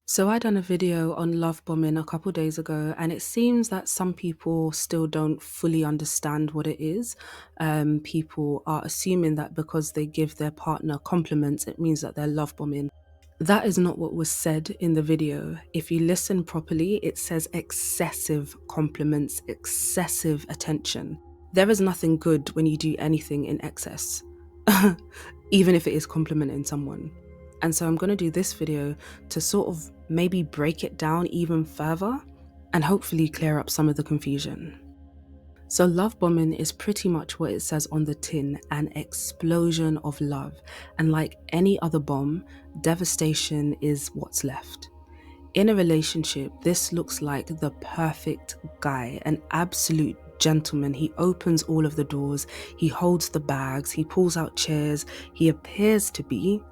So I done a video on love bombing a couple days ago, and it seems that some people still don't fully understand what it is. People are assuming that because they give their partner compliments, it means that they're love bombing. That is not what was said in the video. If you listen properly, it says excessive compliments, excessive attention. There is nothing good when you do anything in excess, even if it is complimenting someone. And so I'm going to do this video to sort of maybe break it down even further and hopefully clear up some of the confusion. So love bombing is pretty much what it says on the tin, an explosion of love. And like any other bomb, devastation is what's left. In a relationship, this looks like the perfect guy, an absolute gentleman. He opens all of the doors, he holds the bags, he pulls out chairs, he appears to be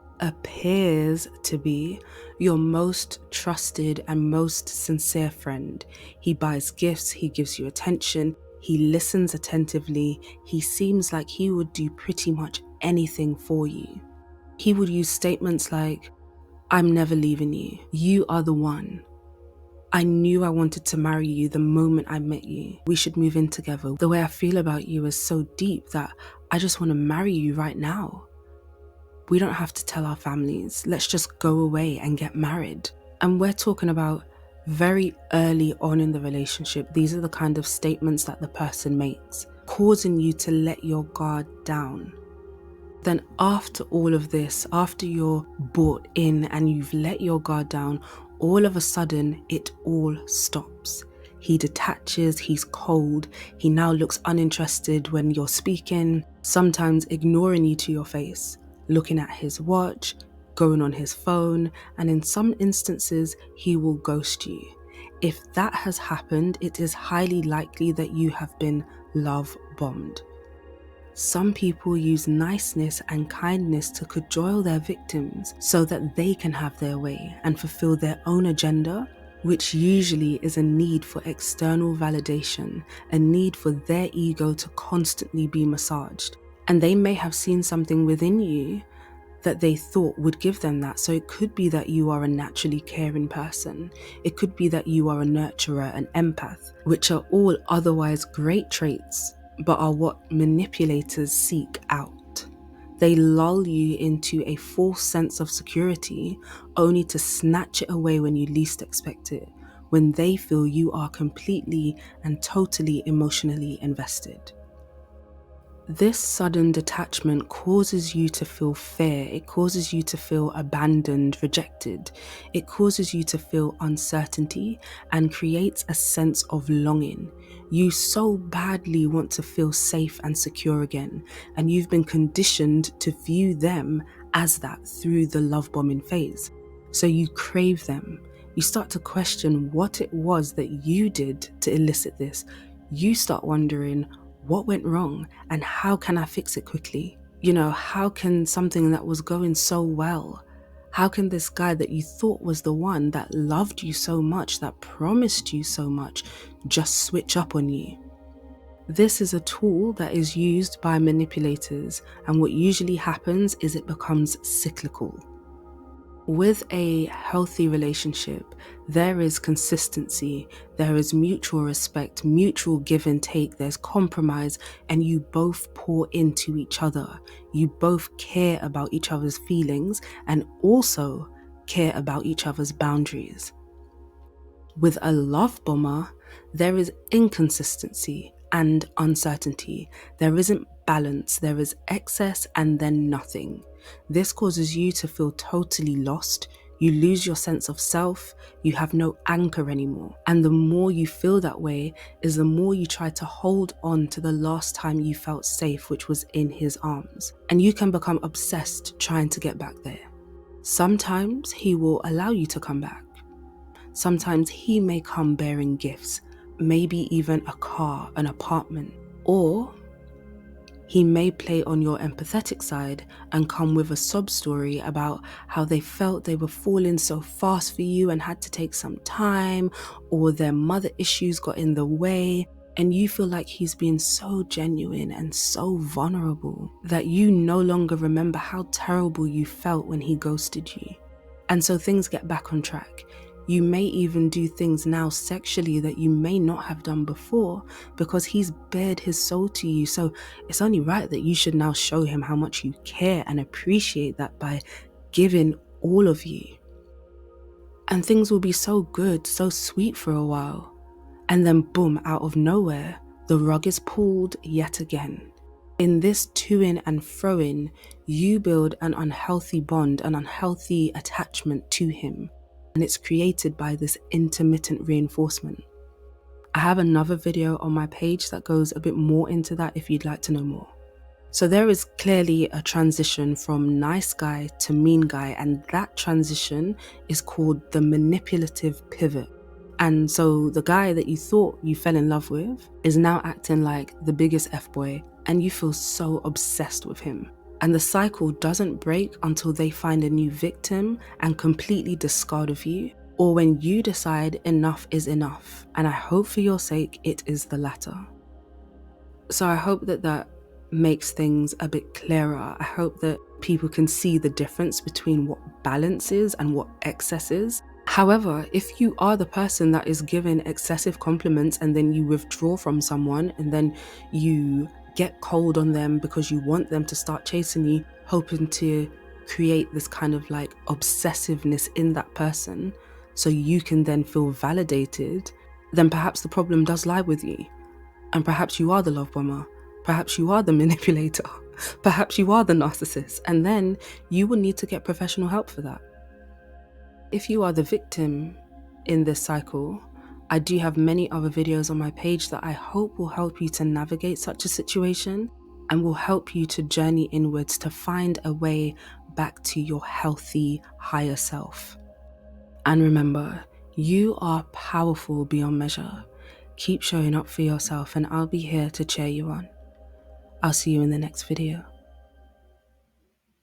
your most trusted and most sincere friend. He buys gifts, he gives you attention, he listens attentively, he seems like he would do pretty much anything for you. He would use statements like, "I'm never leaving you. You are the one. I knew I wanted to marry you the moment I met you. We should move in together. The way I feel about you is so deep that I just want to marry you right now. We don't have to tell our families. Let's just go away and get married." And we're talking about very early on in the relationship. These are the kind of statements that the person makes, causing you to let your guard down. Then after all of this, after you're bought in and you've let your guard down, all of a sudden it all stops. He detaches, he's cold, he now looks uninterested when you're speaking, sometimes ignoring you to your face, looking at his watch, going on his phone, and in some instances, he will ghost you. If that has happened, it is highly likely that you have been love bombed. Some people use niceness and kindness to cajole their victims so that they can have their way and fulfill their own agenda, which usually is a need for external validation, a need for their ego to constantly be massaged. And they may have seen something within you that they thought would give them that. So it could be that you are a naturally caring person. It could be that you are a nurturer, an empath, which are all otherwise great traits, but are what manipulators seek out. They lull you into a false sense of security only to snatch it away when you least expect it, when they feel you are completely and totally emotionally invested. This sudden detachment causes you to feel fear, it causes you to feel abandoned, rejected, it causes you to feel uncertainty and creates a sense of longing. You so badly want to feel safe and secure again, and you've been conditioned to view them as that through the love bombing phase. So you crave them. You start to question what it was that you did to elicit this. You start wondering, what went wrong and how can I fix it quickly? How can something that was going so well, how can this guy that you thought was the one that loved you so much, that promised you so much, just switch up on you? This is a tool that is used by manipulators, and what usually happens is it becomes cyclical. With a healthy relationship, there is consistency, there is mutual respect, mutual give and take, there's compromise, and you both pour into each other. You both care about each other's feelings and also care about each other's boundaries. With a love bomber, there is inconsistency and uncertainty. There isn't balance, there is excess and then nothing. This causes you to feel totally lost. You lose your sense of self, you have no anchor anymore. And the more you feel that way is the more you try to hold on to the last time you felt safe, which was in his arms. And you can become obsessed trying to get back there. Sometimes he will allow you to come back. Sometimes he may come bearing gifts, maybe even a car, an apartment, or he may play on your empathetic side and come with a sob story about how they felt they were falling so fast for you and had to take some time, or their mother issues got in the way, and you feel like he's being so genuine and so vulnerable that you no longer remember how terrible you felt when he ghosted you. And so things get back on track. You may even do things now sexually that you may not have done before because he's bared his soul to you. So it's only right that you should now show him how much you care and appreciate that by giving all of you. And things will be so good, so sweet for a while. And then boom, out of nowhere, the rug is pulled yet again. In this to-in and fro-in, you build an unhealthy bond, an unhealthy attachment to him. And it's created by this intermittent reinforcement. I have another video on my page that goes a bit more into that if you'd like to know more. So there is clearly a transition from nice guy to mean guy, and that transition is called the manipulative pivot. And so the guy that you thought you fell in love with is now acting like the biggest F-boy, and you feel so obsessed with him. And the cycle doesn't break until they find a new victim and completely discard of you, or when you decide enough is enough. And I hope for your sake it is the latter. So I hope that makes things a bit clearer. I hope that people can see the difference between what balance is and what excess is. However, if you are the person that is given excessive compliments and then you withdraw from someone and then you get cold on them because you want them to start chasing you, hoping to create this kind of like obsessiveness in that person so you can then feel validated, then perhaps the problem does lie with you. And perhaps you are the love bomber. Perhaps you are the manipulator. Perhaps you are the narcissist. And then you will need to get professional help for that. If you are the victim in this cycle, I do have many other videos on my page that I hope will help you to navigate such a situation and will help you to journey inwards to find a way back to your healthy, higher self. And remember, you are powerful beyond measure. Keep showing up for yourself and I'll be here to cheer you on. I'll see you in the next video.